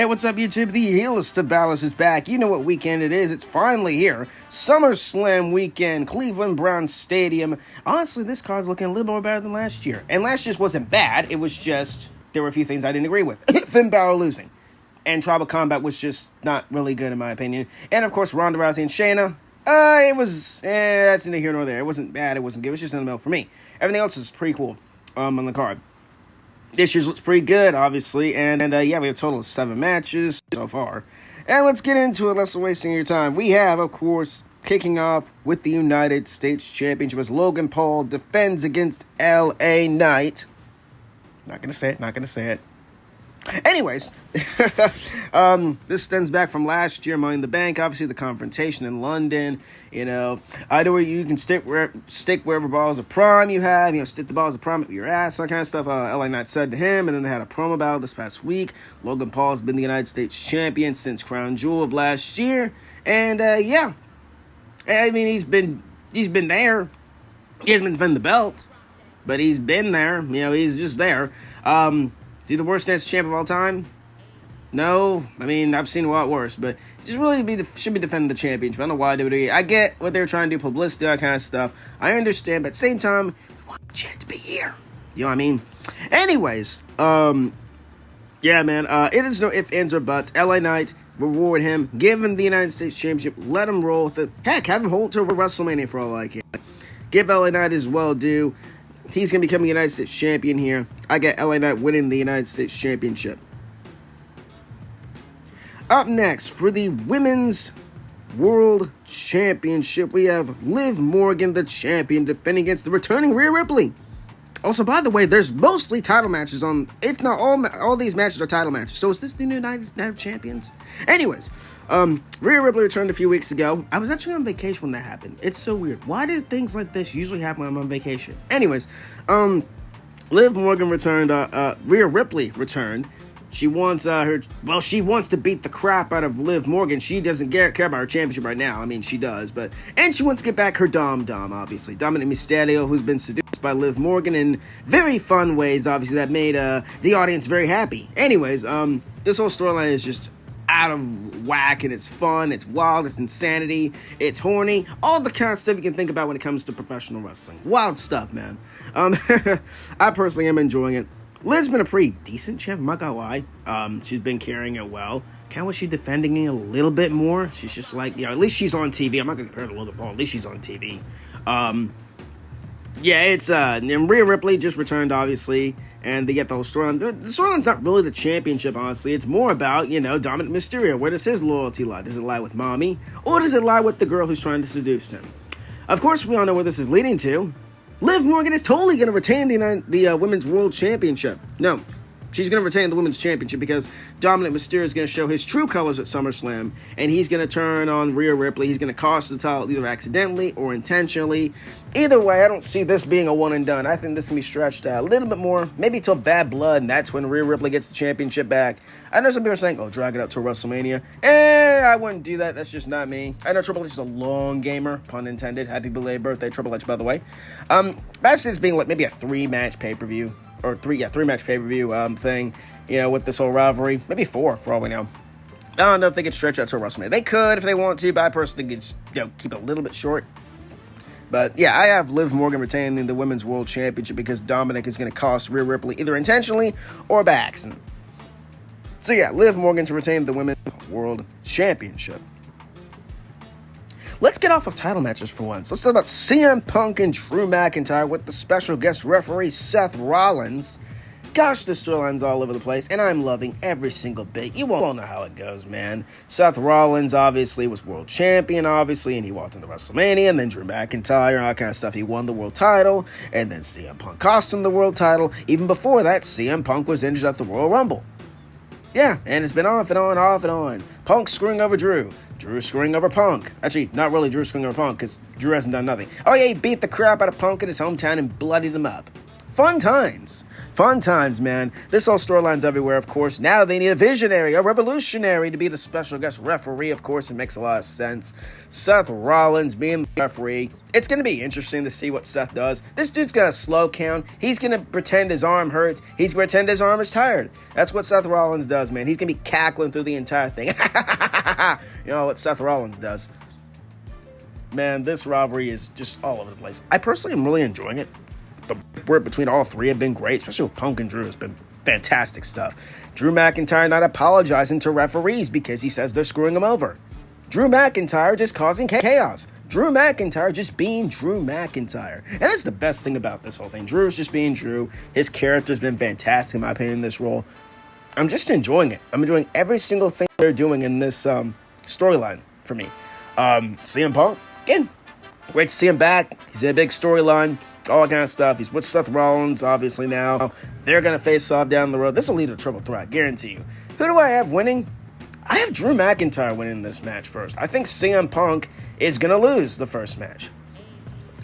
Hey, what's up, YouTube? The heelest of Balor is back. You know what weekend it is. It's finally here. SummerSlam weekend, Cleveland Browns Stadium. Honestly, this card's looking a little more better than last year. And last year's wasn't bad. It was just, there were a few things I didn't agree with. Finn Balor losing. And Tribal Combat was just not really good, in my opinion. And, of course, Ronda Rousey and Shayna. That's neither here nor there. It wasn't bad. It wasn't good. It was just in the middle for me. Everything else was pretty cool on the card. This year's looks pretty good, obviously, and we have a total of 7 matches so far. And let's get into it, less wasting your time. We have, of course, kicking off with the United States Championship as Logan Paul defends against LA Knight. Not gonna say it. Anyways, this stems back from last year, Money in the Bank. Obviously, the confrontation in London. Either way, you can stick wherever balls of prime you have. Stick the balls of prime up your ass, that kind of stuff. LA Knight said to him, and then they had a promo battle this past week. Logan Paul has been the United States champion since Crown Jewel of last year, and I mean, he's been there. He hasn't been defending the belt, but he's been there. He's just there. Is he the worst dance champ of all time? No. I mean, I've seen a lot worse, but he just really should be defending the championship. I don't know why WWE. I get what they're trying to do, publicity, that kind of stuff. I understand, but at the same time, we want the champ to be here. You know what I mean? Anyways, it is no ifs, ands, or buts. LA Knight, reward him, give him the United States Championship, let him roll with it. Heck, have him hold to WrestleMania for all I care. Give LA Knight his well due. He's going to become the United States Champion here. I got LA Knight winning the United States Championship. Up next, for the Women's World Championship, we have Liv Morgan, the champion, defending against the returning Rhea Ripley. Also, by the way, there's mostly title matches on, if not all these matches are title matches. So is this the new Night of Champions? Anyways, Rhea Ripley returned a few weeks ago. I was actually on vacation when that happened. It's so weird. Why do things like this usually happen when I'm on vacation? Anyways, Liv Morgan returned, Rhea Ripley returned. She wants she wants to beat the crap out of Liv Morgan. She doesn't care about her championship right now. I mean, she does, and she wants to get back her Dom, obviously. Dominic Mysterio, who's been seduced by Liv Morgan in very fun ways, obviously, that made the audience very happy. Anyways, this whole storyline is just out of whack, and it's fun, it's wild, it's insanity, it's horny, all the kind of stuff you can think about when it comes to professional wrestling. Wild stuff, man. I personally am enjoying it. Liv's been a pretty decent champ, I'm not gonna lie. She's been carrying it well. Kind of wish she's defending it a little bit more. She's just like, at least she's on TV. I'm not gonna compare her to Logan Paul. At least she's on TV. And Rhea Ripley just returned, obviously, and they get the whole storyline. The storyline's not really the championship, honestly. It's more about, Dominic Mysterio. Where does his loyalty lie? Does it lie with Mommy? Or does it lie with the girl who's trying to seduce him? Of course, we all know where this is leading to. Liv Morgan is totally going to retain the Women's World Championship. No, she's going to retain the Women's Championship because Dominic Mysterio is going to show his true colors at SummerSlam, and he's going to turn on Rhea Ripley. He's going to cost the title either accidentally or intentionally. Either way, I don't see this being a one and done. I think this can be stretched out a little bit more, maybe till Bad Blood, and that's when Rhea Ripley gets the championship back. I know some people are saying, drag it out to WrestleMania. I wouldn't do that. That's just not me. I know Triple H is a long gamer, pun intended. Happy belated birthday, Triple H, by the way. That's just being like maybe a 3-match pay-per-view, or 3-match pay-per-view thing, with this whole rivalry. Maybe 4, for all we know. I don't know if they could stretch out to WrestleMania. They could if they want to, but I personally think it's, keep it a little bit short. But yeah, I have Liv Morgan retaining the Women's World Championship because Dominic is going to cost Rhea Ripley either intentionally or by accident. So yeah, Liv Morgan to retain the Women's World Championship. Let's get off of title matches for once. Let's talk about CM Punk and Drew McIntyre with the special guest referee Seth Rollins. Gosh, the storyline's all over the place, and I'm loving every single bit. You all know how it goes, man. Seth Rollins, obviously, was world champion, obviously, and he walked into WrestleMania, and then Drew McIntyre, all that kind of stuff. He won the world title, and then CM Punk cost him the world title. Even before that, CM Punk was injured at the Royal Rumble. Yeah, and it's been off and on, off and on. Punk screwing over Drew. Drew screwing over Punk. Actually, not really Drew screwing over Punk, because Drew hasn't done nothing. Oh yeah, he beat the crap out of Punk in his hometown and bloodied him up. Fun times. Fun times, man. This whole storyline's everywhere, of course. Now they need a visionary, a revolutionary to be the special guest referee, of course. It makes a lot of sense. Seth Rollins being the referee. It's going to be interesting to see what Seth does. This dude's going to slow count. He's going to pretend his arm hurts. He's going to pretend his arm is tired. That's what Seth Rollins does, man. He's going to be cackling through the entire thing. You know what Seth Rollins does. Man, this rivalry is just all over the place. I personally am really enjoying it. The work between all three have been great, especially with Punk and Drew. It's been fantastic stuff. Drew McIntyre not apologizing to referees because he says they're screwing him over. Drew McIntyre just causing chaos. Drew McIntyre just being Drew McIntyre. And that's the best thing about this whole thing. Drew's just being Drew. His character's been fantastic, in my opinion, in this role. I'm just enjoying it. I'm enjoying every single thing they're doing in this storyline for me. CM Punk, again, great to see him back. He's in a big storyline. All that kind of stuff. He's with Seth Rollins, obviously, now. They're going to face off down the road. This will lead to a triple threat, I guarantee you. Who do I have winning? I have Drew McIntyre winning this match first. I think CM Punk is going to lose the first match.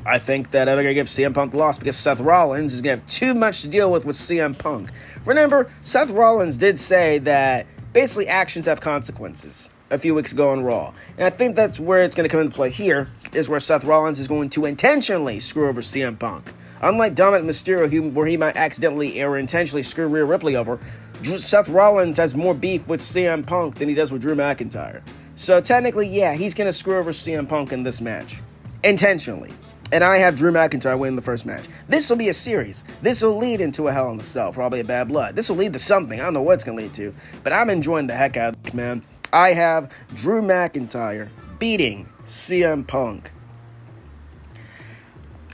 I think that they're going to give CM Punk the loss because Seth Rollins is going to have too much to deal with CM Punk. Remember, Seth Rollins did say that basically actions have consequences a few weeks ago on Raw. And I think that's where it's going to come into play here, is where Seth Rollins is going to intentionally screw over CM Punk. Unlike Dominic Mysterio, where he might accidentally or intentionally screw Rhea Ripley over, Seth Rollins has more beef with CM Punk than he does with Drew McIntyre. So technically, yeah, he's going to screw over CM Punk in this match. Intentionally. And I have Drew McIntyre win the first match. This will be a series. This will lead into a Hell in a Cell, probably a Bad Blood. This will lead to something. I don't know what it's going to lead to. But I'm enjoying the heck out of it, man. I have Drew McIntyre beating CM Punk.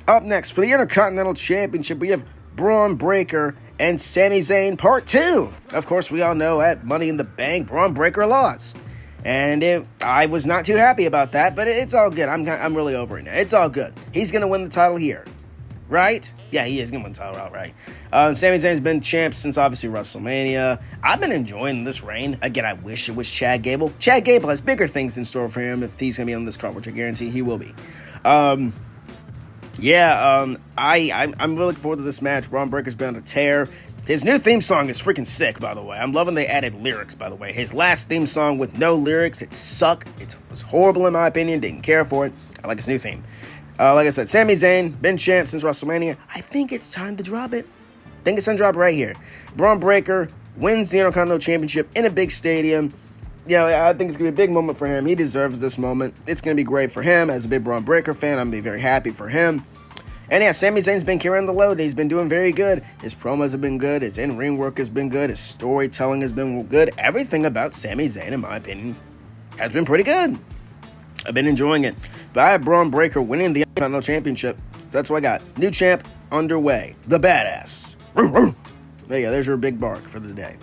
Up next, for the Intercontinental Championship, we have Braun Breaker and Sami Zayn Part 2. Of course, we all know at Money in the Bank, Braun Breaker lost. And I was not too happy about that, but it's all good. I'm really over it now. It's all good. He's going to win the title here. Right? Yeah, he is going to win the title outright. Sami Zayn's been champ since, obviously, WrestleMania. I've been enjoying this reign. Again, I wish it was Chad Gable. Chad Gable has bigger things in store for him if he's going to be on this card, which I guarantee he will be. I'm really looking forward to this match. Braun Breaker's been on a tear. His new theme song is freaking sick, by the way. I'm loving they added lyrics, by the way. His last theme song with no lyrics, it sucked. It was horrible, in my opinion. Didn't care for it. I like his new theme. Like I said, Sami Zayn, been champ since WrestleMania. I think it's time to drop it. I think it's time to drop it right here. Braun Breaker wins the Intercontinental Championship in a big stadium. I think it's going to be a big moment for him. He deserves this moment. It's going to be great for him. As a big Braun Breaker fan, I'm going to be very happy for him. And yeah, Sami Zayn's been carrying the load. He's been doing very good. His promos have been good. His in-ring work has been good. His storytelling has been good. Everything about Sami Zayn, in my opinion, has been pretty good. I've been enjoying it. But I have Braun Breaker winning the Intercontinental Championship. So that's what I got. New champ underway. The Badass. There you go. There's your big bark for the day.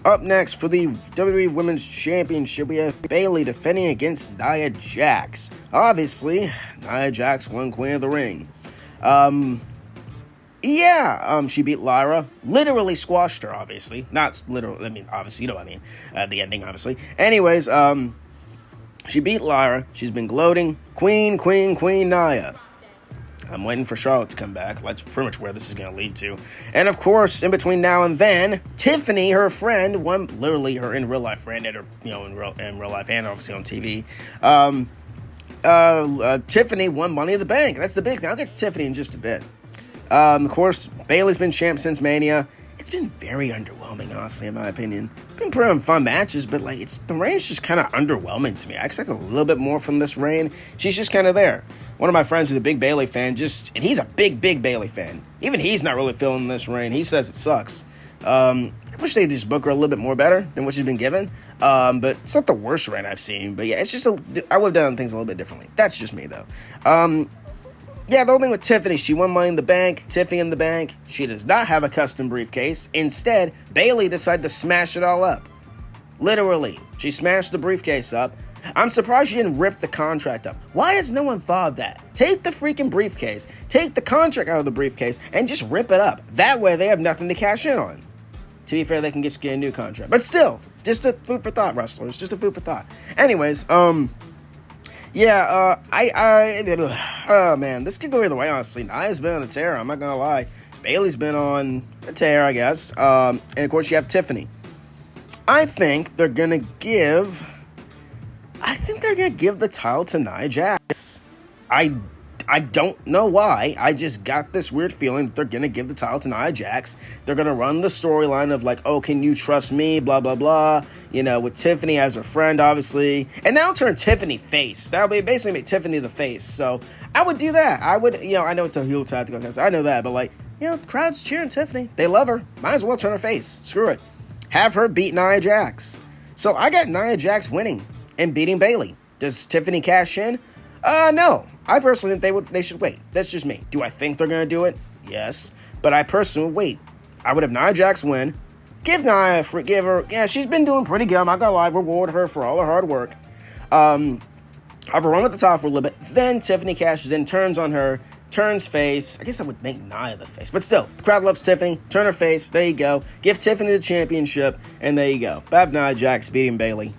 Up next, for the WWE Women's Championship, we have Bayley defending against Nia Jax. Obviously, Nia Jax won Queen of the Ring. She beat Lyra. Literally squashed her, obviously. Not literally, obviously, you know what I mean. The ending, obviously. Anyways, she beat Lyra. She's been gloating. Queen Nia. I'm waiting for Charlotte to come back. That's pretty much where this is going to lead to. And of course, in between now and then, Tiffany, her friend, literally her in real life friend, and her, in real life and obviously on TV. Tiffany won Money in the Bank. That's the big thing. I'll get to Tiffany in just a bit. Of course, Bayley's been champ since Mania. It's been very underwhelming, honestly, in my opinion. Been pretty fun matches, but the reign's just kind of underwhelming to me. I expect a little bit more from this reign. She's just kind of there. One of my friends who's a big Bayley fan, and he's a big Bayley fan. Even he's not really feeling this reign. He says it sucks. I wish they'd just book her a little bit more better than what she's been given. But it's not the worst reign I've seen. But yeah, it's just I would have done things a little bit differently. That's just me, though. The whole thing with Tiffany, she won Money in the Bank, Tiffany in the Bank. She does not have a custom briefcase. Instead, Bayley decided to smash it all up. Literally, she smashed the briefcase up. I'm surprised she didn't rip the contract up. Why has no one thought of that? Take the freaking briefcase, take the contract out of the briefcase, and just rip it up. That way, they have nothing to cash in on. To be fair, they can just get a new contract. But still, just a food for thought, wrestlers. Just a food for thought. Anyways, Oh man, this could go either way, honestly. Nia's been on a tear, I'm not gonna lie. Bayley's been on a tear, I guess. And of course, you have Tiffany. I think they're gonna give the title to Nia Jax. I don't know why. I just got this weird feeling that they're going to give the title to Nia Jax. They're going to run the storyline of like, oh, can you trust me, blah, blah, blah. You know, with Tiffany as her friend, obviously. And that'll turn Tiffany face. That'll be basically make Tiffany the face. So I would do that. I would, I know it's a heel tactic. I know that. But like, crowd's cheering Tiffany. They love her. Might as well turn her face. Screw it. Have her beat Nia Jax. So I got Nia Jax winning and beating Bayley. Does Tiffany cash in? No. I personally think they should wait. That's just me. Do I think they're going to do it? Yes. But I personally would wait. I would have Nia Jax win. Give her, she's been doing pretty good. I'm not going to lie. Reward her for all her hard work. Have her run at the top for a little bit. Then Tiffany cashes in, turns on her, turns face. I guess I would make Nia the face. But still, the crowd loves Tiffany. Turn her face. There you go. Give Tiffany the championship. And there you go. I have Nia Jax beating Bayley.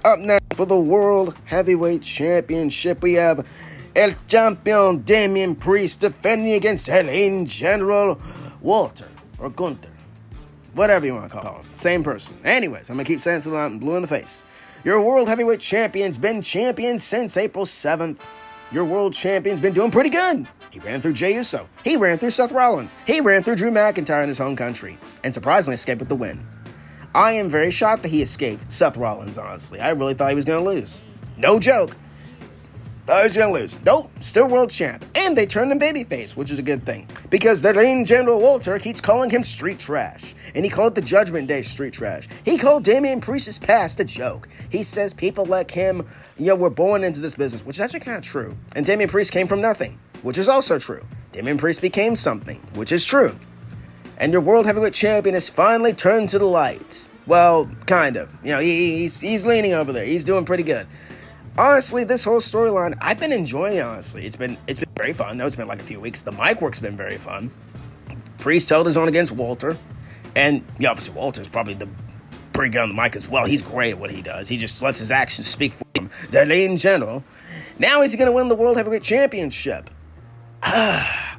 Up next for the World Heavyweight Championship, we have El Champion Damian Priest defending against El General Walter or Gunther. Whatever you want to call him. Same person. Anyways, I'm going to keep saying something out blue in the face. Your World Heavyweight Champion's been champion since April 7th. Your World Champion's been doing pretty good. He ran through Jey Uso. He ran through Seth Rollins. He ran through Drew McIntyre in his home country. And surprisingly escaped with the win. I am very shocked that he escaped Seth Rollins, honestly. I really thought he was going to lose. No joke. Thought he was going to lose. Nope, still world champ. And they turned him babyface, which is a good thing. Because the lane General Walter keeps calling him street trash. And he called the Judgment Day street trash. He called Damian Priest's past a joke. He says people like him, were born into this business, which is actually kind of true. And Damian Priest came from nothing, which is also true. Damian Priest became something, which is true. And your World Heavyweight Champion has finally turned to the light. Well, kind of. He's leaning over there. He's doing pretty good. Honestly, this whole storyline, I've been enjoying, honestly. It's been very fun. I know it's been like a few weeks. The mic work's been very fun. Priest held his own against Walter. And, obviously, Walter's probably the pretty good on the mic as well. He's great at what he does. He just lets his actions speak for him. The in general. Now he's going to win the World Heavyweight Championship.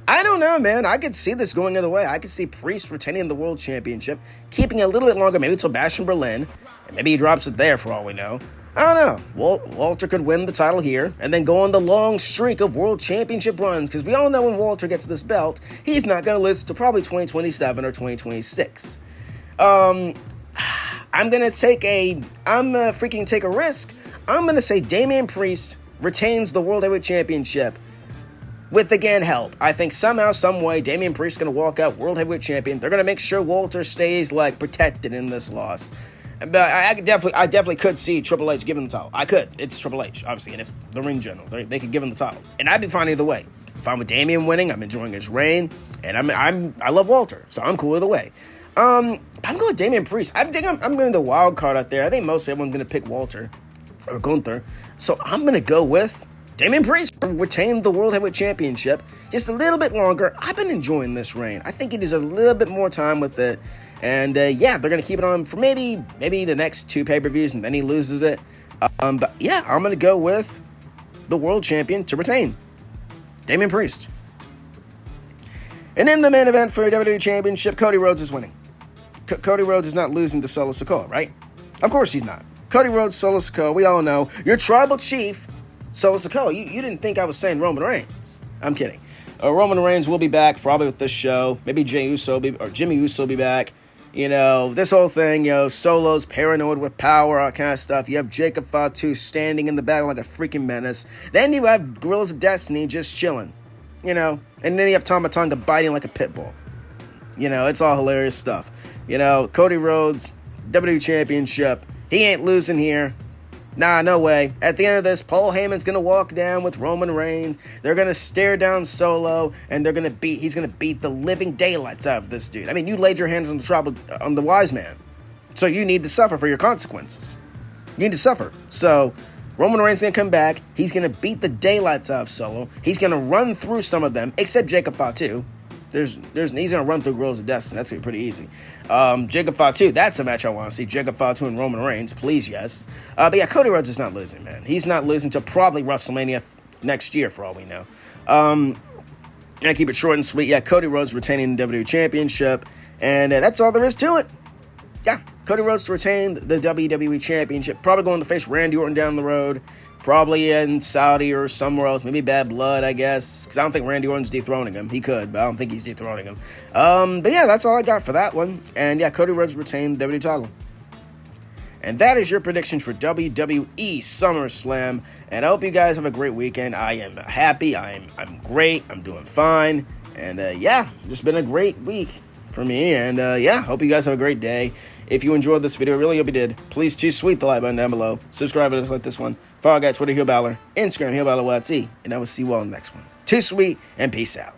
I don't know, man. I could see this going either way. I could see Priest retaining the World Championship, keeping it a little bit longer, maybe till Bash in Berlin, and maybe he drops it there for all we know. I don't know. Walter could win the title here, and then go on the long streak of World Championship runs, because we all know when Walter gets this belt, he's not going to lose to probably 2027 or 2026. I'm going to take a risk. I'm going to say Damian Priest retains the World Heavyweight Championship. With, again, help. I think somehow, some way, Damian Priest is going to walk out World Heavyweight Champion. They're going to make sure Walter stays, protected in this loss. But I definitely could see Triple H giving the title. I could. It's Triple H, obviously, and it's the ring general. They could give him the title. And I'd be fine either way. If I'm with Damian winning, I'm enjoying his reign. And I love Walter, so I'm cool either way. I'm going with Damian Priest. I think I'm going to the wild card out there. I think most everyone's going to pick Walter or Gunther. So I'm going to go with Damian Priest retained the World Heavyweight Championship just a little bit longer. I've been enjoying this reign. I think it is a little bit more time with it. And, they're going to keep it on for maybe the next 2 pay-per-views, and then he loses it. But, yeah, I'm going to go with the World Champion to retain, Damian Priest. And in the main event for the WWE Championship, Cody Rhodes is winning. Cody Rhodes is not losing to Solo Sikoa, right? Of course he's not. Cody Rhodes, Solo Sikoa, we all know. Your tribal chief, Solo Sikoa. You didn't think I was saying Roman Reigns. I'm kidding. Roman Reigns will be back probably with this show. Maybe Jimmy Uso will be back. This whole thing, Solo's paranoid with power, all kind of stuff. You have Jacob Fatu standing in the back like a freaking menace. Then you have Gorillas of Destiny just chilling, and then you have Tama Tonga biting like a pit bull. It's all hilarious stuff. Cody Rhodes, WWE Championship. He ain't losing here. Nah, no way. At the end of this, Paul Heyman's going to walk down with Roman Reigns. They're going to stare down Solo, and he's going to beat the living daylights out of this dude. I mean, you laid your hands on the wise man. So you need to suffer for your consequences. You need to suffer. So Roman Reigns is going to come back. He's going to beat the daylights out of Solo. He's going to run through some of them, except Jacob Fatu. He's gonna run through Grills of Destiny. That's gonna be pretty easy. Jacob Fatu, that's a match I want to see. Jacob Fatu and Roman Reigns, please, yes. But yeah, Cody Rhodes is not losing, man. He's not losing till probably WrestleMania next year, for all we know. And I keep it short and sweet. Yeah, Cody Rhodes retaining the WWE Championship, and that's all there is to it. Yeah, Cody Rhodes to retain the WWE Championship. Probably going to face Randy Orton down the road. Probably in Saudi or somewhere else. Maybe Bad Blood, I guess. Because I don't think Randy Orton's dethroning him. He could, but I don't think he's dethroning him. But yeah, that's all I got for that one. And yeah, Cody Rhodes retained the WWE title. And that is your predictions for WWE SummerSlam. And I hope you guys have a great weekend. I am happy. I'm great. I'm doing fine. And yeah, just been a great week for me. And yeah, hope you guys have a great day. If you enjoyed this video, really hope you did, please too sweet the like button down below. Subscribe if you like this one. Follow guys, Twitter, Heel Balor, Instagram, Heel Balor YT. And I will see you all in the next one. Too sweet, and peace out.